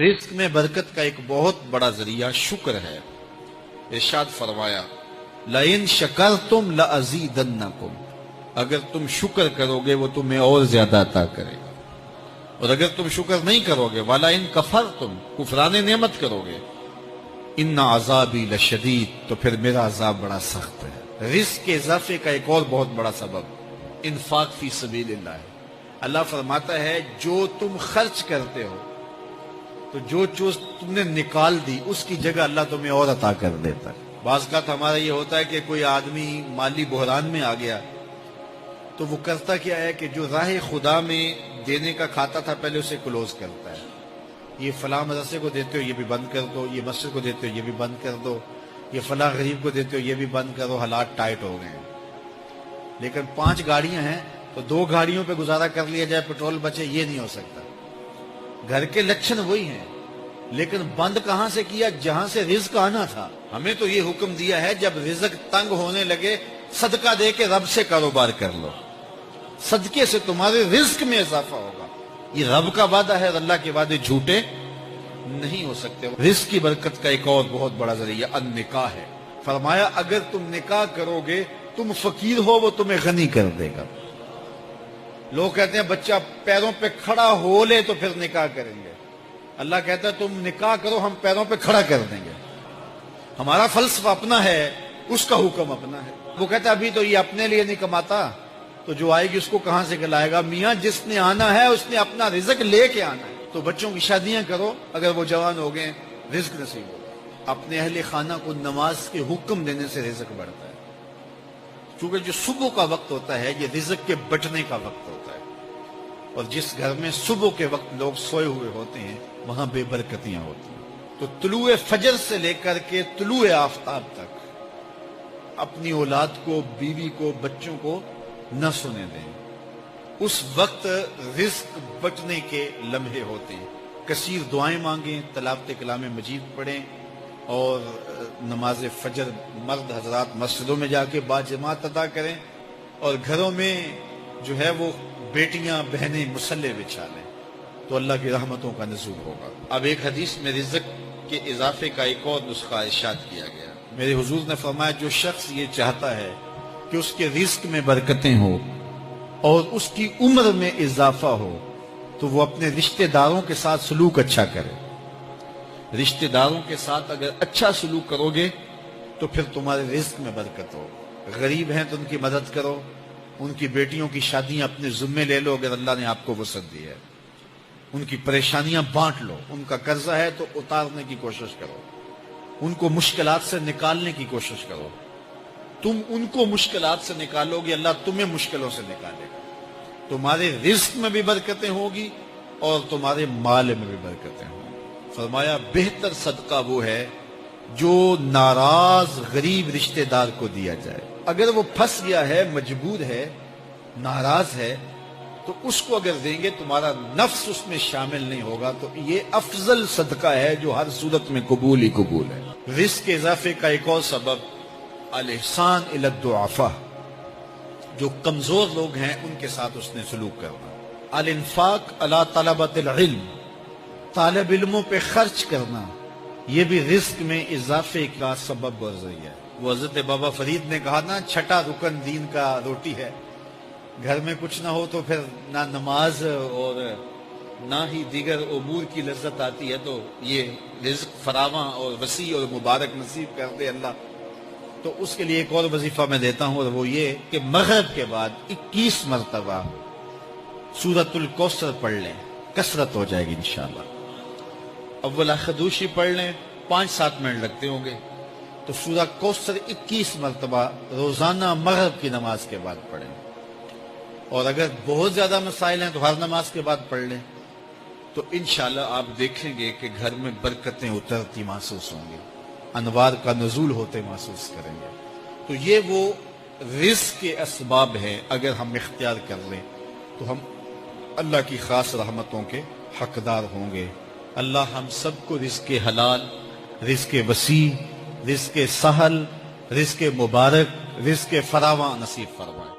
رزق میں برکت کا ایک بہت بڑا ذریعہ شکر ہے۔ ارشاد فرمایا لَإِن شَكَرْتُمْ لَأَزِيدَنَّكُمْ، اگر تم شکر کرو گے وہ تمہیں اور زیادہ عطا کرے گا، اور اگر تم شکر نہیں کرو گے وَلَئِن كَفَرْتُمْ، کفران نعمت کرو گے، إِنَّ عَذَابِي لَشَدِيدٌ، تو پھر میرا عذاب بڑا سخت ہے۔ رزق کے اضافے کا ایک اور بہت بڑا سبب انفاق فی سبیل اللہ ہے۔ اللہ فرماتا ہے جو تم خرچ کرتے ہو تو جو چیز تم نے نکال دی اس کی جگہ اللہ تمہیں اور عطا کر دیتا ہے۔ بعض اوقات ہمارا یہ ہوتا ہے کہ کوئی آدمی مالی بحران میں آ گیا تو وہ کرتا کیا ہے کہ جو راہ خدا میں دینے کا کھاتا تھا پہلے اسے کلوز کرتا ہے، یہ فلاں مدرسے کو دیتے ہو یہ بھی بند کر دو، یہ مسجد کو دیتے ہو یہ بھی بند کر دو، یہ فلاں غریب کو دیتے ہو یہ بھی بند کرو، حالات ٹائٹ ہو گئے ہیں۔ لیکن 5 گاڑیاں ہیں تو 2 گاڑیوں پہ گزارا کر لیا جائے، پیٹرول بچے، یہ نہیں ہو سکتا۔ گھر کے لچھن وہی ہیں، لیکن بند کہاں سے کیا؟ جہاں سے رزق آنا تھا۔ ہمیں تو یہ حکم دیا ہے جب رزق تنگ ہونے لگے صدقہ دے کے رب سے کاروبار کر لو، صدقے سے تمہارے رزق میں اضافہ ہوگا۔ یہ رب کا وعدہ ہے اور اللہ کے وعدے جھوٹے نہیں ہو سکتے۔ رزق کی برکت کا ایک اور بہت بڑا ذریعہ النکاح ہے۔ فرمایا اگر تم نکاح کرو گے تم فقیر ہو وہ تمہیں غنی کر دے گا۔ لوگ کہتے ہیں بچہ پیروں پہ کھڑا ہو لے تو پھر نکاح کریں گے، اللہ کہتا ہے تم نکاح کرو ہم پیروں پہ کھڑا کر دیں گے۔ ہمارا فلسفہ اپنا ہے، اس کا حکم اپنا ہے۔ وہ کہتا ہے ابھی تو یہ اپنے لیے نہیں کماتا تو جو آئے گی اس کو کہاں سے کھلائے گا؟ میاں جس نے آنا ہے اس نے اپنا رزق لے کے آنا ہے۔ تو بچوں کی شادیاں کرو، اگر وہ جوان ہو گئے رزق نصیب ہوگا۔ اپنے اہل خانہ کو نماز کے حکم دینے سے رزق بڑھتا ہے، کیونکہ جو صبح کا وقت ہوتا ہے یہ رزق کے بٹنے کا وقت ہوتا ہے، اور جس گھر میں صبح کے وقت لوگ سوئے ہوئے ہوتے ہیں وہاں بے برکتیاں ہوتی ہیں۔ تو طلوع فجر سے لے کر کے طلوع آفتاب تک اپنی اولاد کو، بیوی کو، بچوں کو نہ سونے دیں۔ اس وقت رزق بٹنے کے لمحے ہوتے ہیں۔ کثیر دعائیں مانگیں، تلاوت کلام مجید پڑھیں، اور نماز فجر مرد حضرات مسجدوں میں جا کے باجماعت ادا کریں، اور گھروں میں جو ہے وہ بیٹیاں بہنیں مصلے بچھا لیں تو اللہ کی رحمتوں کا نزول ہوگا۔ اب ایک حدیث میں رزق کے اضافے کا ایک اور نسخہ ارشاد کیا گیا۔ میرے حضور نے فرمایا جو شخص یہ چاہتا ہے کہ اس کے رزق میں برکتیں ہو اور اس کی عمر میں اضافہ ہو تو وہ اپنے رشتہ داروں کے ساتھ سلوک اچھا کرے۔ رشتہ داروں کے ساتھ اگر اچھا سلوک کرو گے تو پھر تمہارے رزق میں برکت ہو۔ غریب ہیں تو ان کی مدد کرو، ان کی بیٹیوں کی شادیاں اپنے ذمے لے لو اگر اللہ نے آپ کو وسعت دی ہے، ان کی پریشانیاں بانٹ لو، ان کا قرضہ ہے تو اتارنے کی کوشش کرو، ان کو مشکلات سے نکالنے کی کوشش کرو۔ تم ان کو مشکلات سے نکالو گے اللہ تمہیں مشکلوں سے نکالے گا۔ تمہارے رزق میں بھی برکتیں ہوگی اور تمہارے مال میں بھی برکتیں ہوں۔ فرمایا بہتر صدقہ وہ ہے جو ناراض غریب رشتہ دار کو دیا جائے۔ اگر وہ پھنس گیا ہے، مجبور ہے، ناراض ہے، تو اس کو اگر دیں گے تمہارا نفس اس میں شامل نہیں ہوگا، تو یہ افضل صدقہ ہے جو ہر صورت میں قبول ہی قبول ہے۔ رزق کے اضافے کا ایک اور سبب الاحسان الی الضعفاء، جو کمزور لوگ ہیں ان کے ساتھ اس نے سلوک کرنا۔ الانفاق علی طلبۃ العلم، طالب علموں پہ خرچ کرنا، یہ بھی رزق میں اضافے کا سبب اور ذریعہ ہے۔ وہ حضرت بابا فرید نے کہا نا چھٹا رکن دین کا روٹی ہے۔ گھر میں کچھ نہ ہو تو پھر نہ نماز اور نہ ہی دیگر امور کی لذت آتی ہے، تو یہ رزق فراواں اور وسیع اور مبارک نصیب کر دے اللہ۔ تو اس کے لیے ایک اور وظیفہ میں دیتا ہوں، اور وہ یہ کہ مغرب کے بعد 21 مرتبہ سورۃ الکوثر پڑھ لیں، کثرت ہو جائے گی انشاءاللہ۔ اول خدوشی پڑھ لیں، 5-7 منٹ لگتے ہوں گے، تو سورہ کوثر 21 مرتبہ روزانہ مغرب کی نماز کے بعد پڑھیں، اور اگر بہت زیادہ مسائل ہیں تو ہر نماز کے بعد پڑھ لیں، تو انشاءاللہ آپ دیکھیں گے کہ گھر میں برکتیں اترتی محسوس ہوں گی، انوار کا نزول ہوتے محسوس کریں گے۔ تو یہ وہ رزق کے اسباب ہیں، اگر ہم اختیار کر لیں تو ہم اللہ کی خاص رحمتوں کے حقدار ہوں گے۔ اللہ ہم سب کو رزق حلال، رزق وسیع، رزق سہل، رزق مبارک، رزق فراواں نصیب فرمائے۔